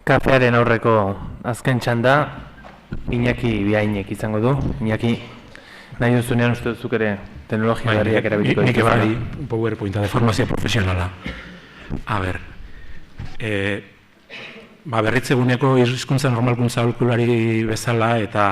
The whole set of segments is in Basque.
Kafearen aurreko azken txanda, Iñaki Biainek izango du. Iñaki, nahi duzunean uste duzuk ere teknologia berriak erabiliko dituzuna. Nik bai, PowerPointa de formazio profesionala. A ber, berritzeguneko hizkuntza normalkuntza aholkulari bezala eta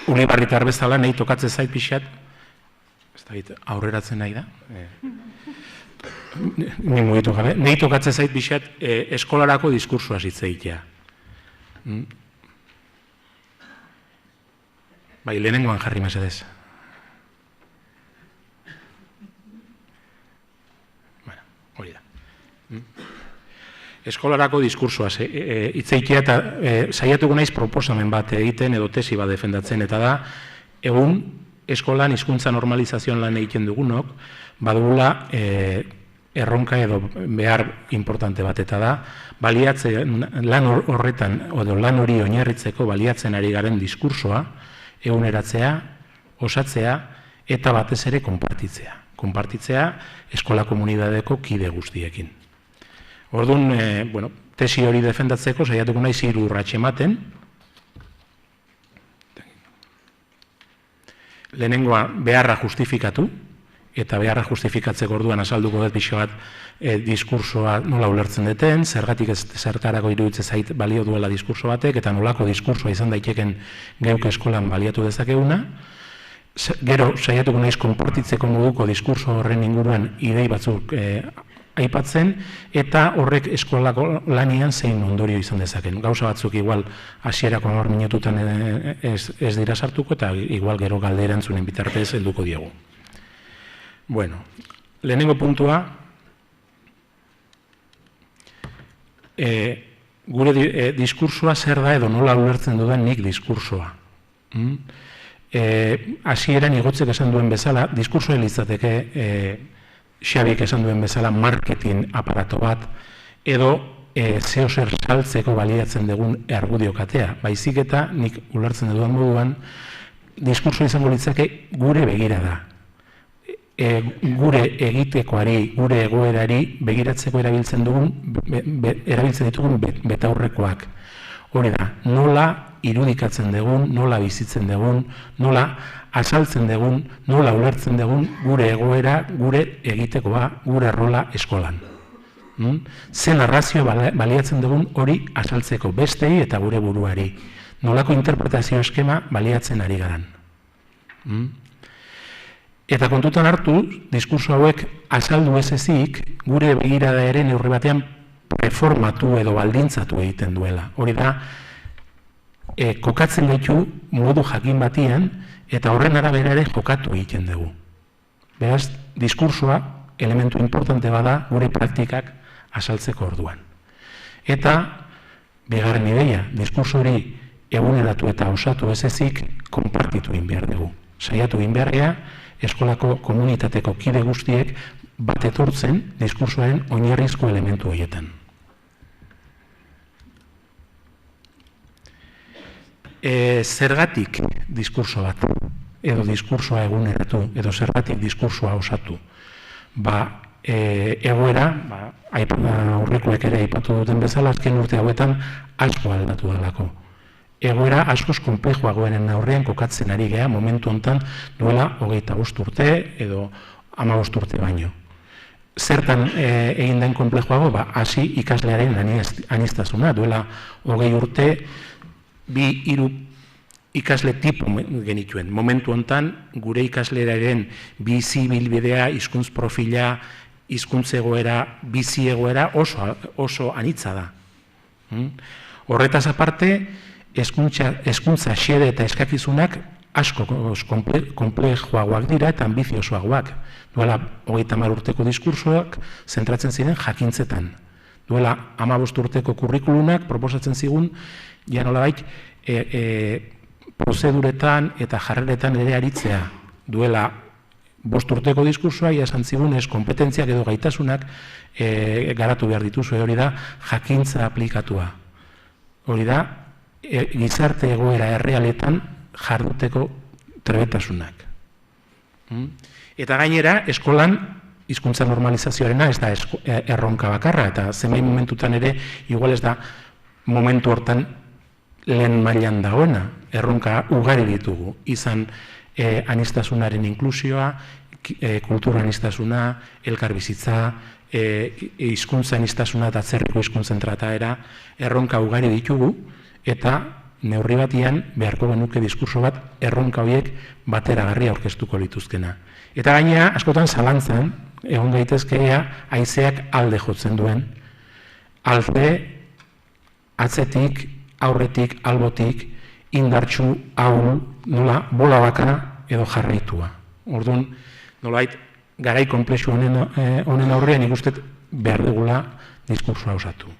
unibarritar bezala nahi tokatzen zait pixat, aurreratzen nahi da, nahi tokatzen zait pixat eskolarako diskursua zitzeitea. Bai, lehenengoan jarri mesedez. Hori da. Eskolarako diskursua hitzeitea eta saiatuko naiz proposamen bat egiten edo tesi bat defendatzen, eta da, egun eskolan hizkuntza normalizazioan lan egiten dugunok, badugula erronka edo behar importante bat, eta da, lan horretan, edo lan hori oinarritzeko baliatzen ari garen diskursoa, eguneratzea, osatzea, eta batez ere konpartitzea. Konpartitzea eskola komunidadeko kide guztiekin. Orduan, tesi hori defendatzeko saiatuko naiz 3 urrats ematen. Lehenengoa beharra justifikatu, eta beharra justifikatzeko orduan azalduko dut pixo bat diskursoa nola ulertzen duten, zergatik zertarako iruditzen zait balio duela diskurso batek, eta nolako diskursoa izan daiteken geuk eskolan baliatu dezakeguna. Gero, saiatuko naiz konpartitzeko moduko diskurso horren inguruan idei batzuk aipatzen, eta horrek eskolako lanian zein ondorio izan dezaken. Gauza batzuk igual hasierako 10 minututan ez dira sartuko, eta igual gero galderantzunen bitartez helduko diegu. Bueno, lehenengo puntua, gure diskursoa zer da edo nola ulertzen dudan nik diskursoa. Hasieran igotzek esan duen bezala, diskursoa litzateke Xabik esan duen bezala marketing aparato bat, edo zeo zer saltzeko baliatzen dugun argudio katea. Baizik eta nik ulertzen dudan moduan, diskursoa izango litzake gure begira da. Gure egitekoari, gure egoerari begiratzeko erabiltzen ditugun betaurrekoak. Hori da, nola irudikatzen dugun, nola bizitzen dugun, nola azaltzen dugun, nola ulertzen dugun gure egoera, gure egitekoa, gure rola eskolan. Ze narrazio baliatzen dugun hori azaltzeko bestei eta gure buruari. Nolako interpretazio eskema baliatzen ari garan. Eta kontutan hartu, diskurso hauek azaldu ez ezik, gure begirada ere neurri batean reformatu edo baldintzatu egiten duela. Hori da, kokatzen gaitu modu jakin batian, eta horren arabera ere jokatu egiten dugu. Beraz, diskursoa elementu importante bada gure praktikak azaltzeko orduan. Eta, bigarren ideia, diskurso hori eguneratu eta osatu ez ezik, konpartitu egin behar dugu. Saiatu egin beharrea, eskolako komunitateko kide guztiek bat etortzen diskursoaren oinarrizko elementu horietan. Zergatik diskurso bat, edo diskursoa eguneratu, edo zergatik diskursoa osatu. Egoera, aurrekoek ere aipatu duten bezala, azken urte hauetan asko aldatu delako. Egoera askoz konplexuagoaren aurrean kokatzen ari gea, momentu hontan duela 25 urte edo 15 urte baino. Zertan egin den konplexuago, hasi ikaslearen aniztasuna, duela 20 urte, 2-3 ikasle tipo genituen. Momentu hontan, gure ikaslearen bizi bilbidea, hizkuntz profila, hizkuntz egoera, bizi egoera oso anitza da. Horretaz aparte, hezkuntza xede eta eskakizunak asko konplexuagoak dira eta ambiziosoagoak. Duela 30 urteko diskursoak zentratzen ziren jakintzetan. Duela 15 urteko kurrikulunak proposatzen zigun, ja nolabait, prozeduretan eta jarreretan ere aritzea. Duela 5 urteko diskursoa, ja esan zigun ez kompetentziak edo gaitasunak garatu behar dituzu, hori da jakintza aplikatua. Hori da, gizarte egoera errealetan jarduteko trebetasunak. Eta gainera, eskolan hizkuntza normalizazioarena ez da erronka bakarra, eta zenbait momentutan ere, igual ez da momentu hortan lehen mailan dagoena, erronka ugari ditugu, izan aniztasunaren inklusioa, kultura aniztasuna, elkarbizitza, hizkuntza aniztasuna eta atzerriko hizkuntzen trataera, erronka ugari ditugu, eta neurri batian beharko genuke diskurso bat erronka horiek bateragarri aurkeztuko lituzkena. Eta gainera, askotan zalantzan, egon gaitezkea haizeak alde jotzen duen. Alde, atzetik, aurretik, albotik, indartsu, ahul, nola, bola bakara edo jarraitua. Orduan, nolait, garai konplexu honen aurrean ikustet behar dugula diskursoa osatu.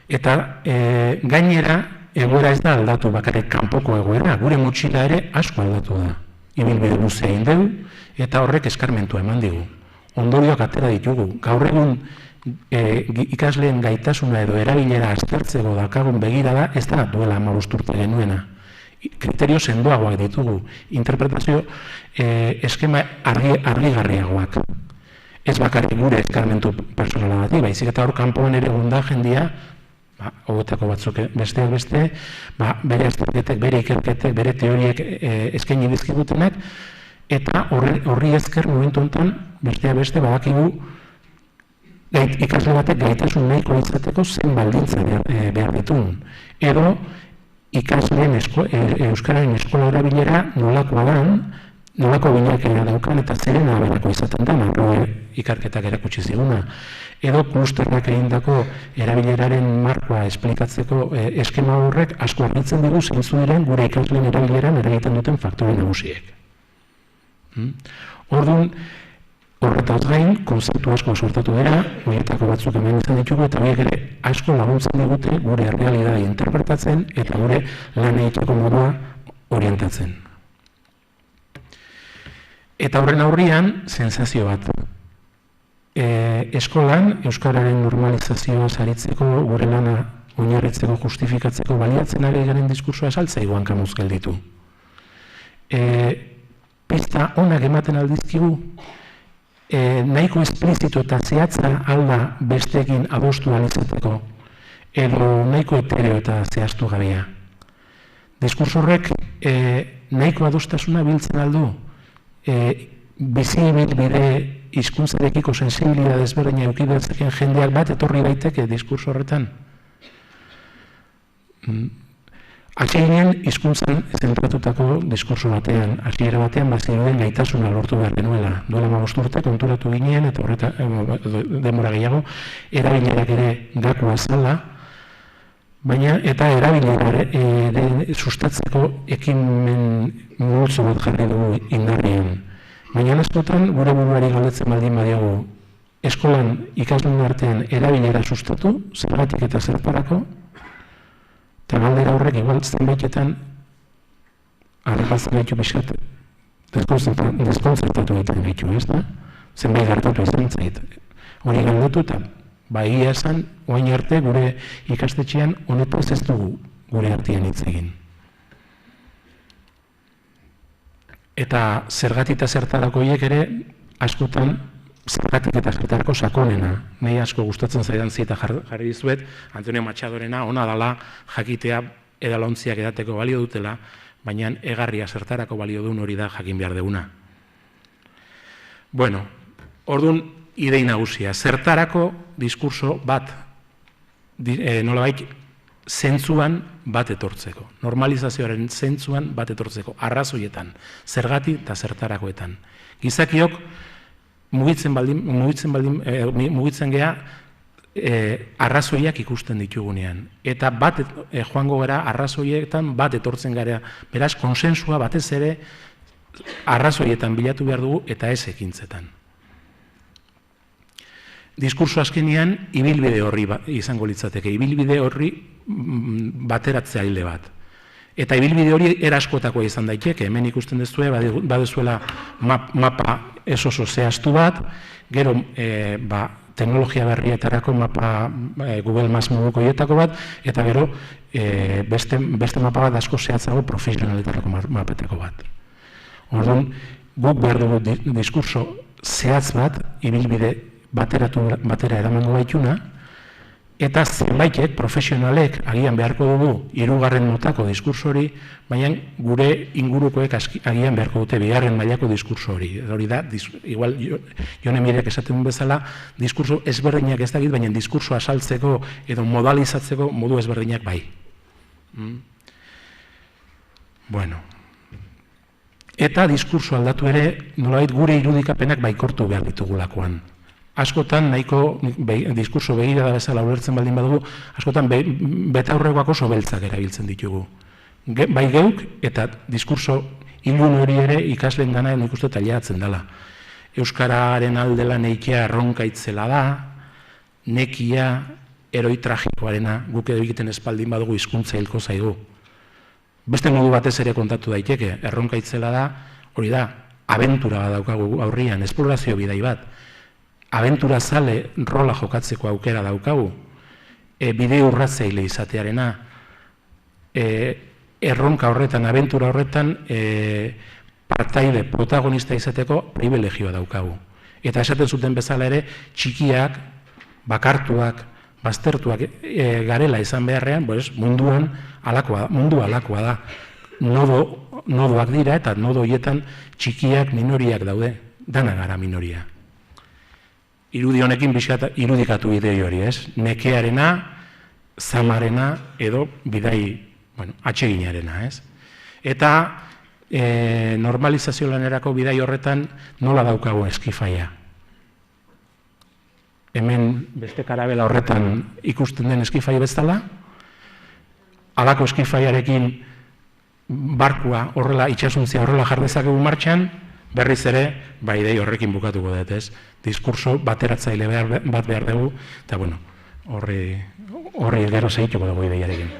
Eta gainera, egoera ez da aldatu bakarrik kanpoko egoera, gure motxila ere asko aldatu da. Ibilbide luzea egin dugu, eta horrek eskarmentua eman digu. Ondorioak atera ditugu. Gaur egun ikasleen gaitasuna edo erabilera aztertzeko daukagun begirada ez da duela 15 urte genuena. Kriterio sendoagoak ditugu, interpretazio eskema argigarriagoak. Ez bakarrik gure eskarmentu personalagatik, baizik eta hor kanpoan ere gonda jendia, hauetako batzuk besteak beste, bere azterketek, bere ikerketek, bere teoriek eskaini dizkigutenak, eta horri ezker momentu honetan besteak beste badakigu ikasle batek gaitasun nahiko izateko zen baldintza behar ditun. Edo ikasleen euskararen eskola erabilera nolakoa dan, nolako binakera daukan eta zeren aberako izaten da, ikarketak erakutsi ziguna. Edo klusterrak egindako erabileraren markoa esplikatzeko eskema horrek asko argitzen digu zeintzu diren gure ikasleen erabileran eragiten duten faktore nagusiek. Orduan, horretaz gain, konzeptu asko sortatu dira, horietako batzuk hemen izan ditugu, eta horiek ere asko laguntzen digute gure errealidade interpretatzen eta gure lan egiteko modua orientatzen. Eta horren aurrian, sensazio bat. Eskolan, euskararen normalizazioa saritzeko, gure lana oinarritzeko, justifikatzeko, baliatzen ari garen diskursoa esaltzaiguan kamuz gelditu. Pista onak ematen aldizkigu, nahiko esplizito eta zehatza alda besteekin adostu alizateko, edo nahiko etereo eta zehaztu gabea. Diskurso horrek nahiko adostasuna biltzen aldu, bizi bere hizkuntzarekiko sensibilidade ezberdina edukidatzeken jendeak bat etorri daiteke diskurso horretan. Atxeinen hizkuntzan zentratutako diskurso batean, hasiera batean baziruden gaitasuna lortu behar genuela. Duela 15 urte konturatu ginen eta denbora gehiago erabilerak ere gakua zala, baina eta erabilera sustatzeko ekimen multzo bat jarri dugu indarrean. Baina askotan gure buruari galdetzen baldin badiogu eskolan ikasleen artean erabilera sustatu, zergatik eta zertarako, eta galdera horrek igual zenbaitetan arrapatzen gaitu pixkat deskonzertatu egiten gaitu, ez da? Zenbait gertatu izan zait. Hori galdetu eta egia esan, oain arte gure ikastetxean honetaz ez dugu gure artean hitz egin. Eta zergatik eta zertarako hiek ere askotan zergatik eta zertarako sakonena. Nei asko gustatzen zaidan zita jarri dizuet, Antonio Machadorena ona dala jakitea edalontziak edateko balio dutela, baina egarria zertarako balio duen hori da jakin behar duguna. Bueno, orduan idei nagusia, zertarako diskurso bat, nolabait, zentzuan bat etortzeko, normalizazioaren zentzuan bat etortzeko, arrazoietan, zergatik eta zertarakoetan. Gizakiok mugitzen gea arrazoiak ikusten ditugunean. Eta bat joango gara arrazoietan bat etortzen gara. Beraz, konsensua batez ere arrazoietan bilatu behar dugu eta ez ekintzetan. Diskurso azkenean, ibilbide horri izango litzateke, ibilbide horri bateratzaile bat. Eta ibilbide hori eraskotakoa izan daiteke, hemen ikusten dezue, badezuela mapa ez oso zehaztu bat, gero teknologia berrietarako mapa Google Maps moduko hietako bat, eta gero beste mapa bat asko zehatzago profesionaletako mapetako bat. Orduan, guk behar dugu diskurso zehatz bat, ibilbide batera eramango baituna, eta zenbaitek, profesionalek, agian beharko dugu, 3. motako diskurso hori, baina gure ingurukoek agian beharko dute 2. mailako diskurso hori. Hori da, igual, Jon Emirek esaten bezala, diskurso ezberdinak ez dakit, baina diskurso asaltzeko edo modalizatzeko modu ezberdinak bai. Bueno. Eta diskurso aldatu ere, nolabait gure irudikapenak baikortu behar ditugulakoan. Askotan, nahiko diskurso begira da bezala ulertzen baldin badugu, askotan betaurrekoak oso beltzak erabiltzen ditugu. Bai geuk eta diskurso ilun hori ere ikasleen gana nik uste taileatzen dela. Euskararen aldela neikia erronkaitzela da, nekia eroi tragikoarena guk edo egiten espaldin badugu hizkuntza hilko zaigu. Beste modu batez ere kontatu daiteke, erronkaitzela da, hori da, abentura bat daukagu aurrian, esplorazio bidai bat. Abentura zale rola jokatzeko aukera daukagu, bide urratzaile izatearena, erronka horretan, abentura horretan, partaide, protagonista izateko privilegioa daukagu. Eta esaten zuten bezala ere, txikiak, bakartuak, baztertuak garela izan beharrean, munduan mundu alakoa da. Nodoak dira eta nodo horietan txikiak, minoriak daude, dana gara minoria. Irudi honekin irudikatu bidei hori, ez? Nekearena, zamarena edo bidai, atseginarena, ez? Eta normalizazio lanerako bidai horretan nola daukagu eskifaia. Hemen beste karabela horretan ikusten den eskifai bezala, halako eskifaiarekin barkua horrela, itxasuntzia horrela jardezakegu martxan, berriz ere, idei horrekin bukatuko dut, ez? Diskurso bateratzaile bat behar dugu, eta horri gero zehituko dugu ideiarekin.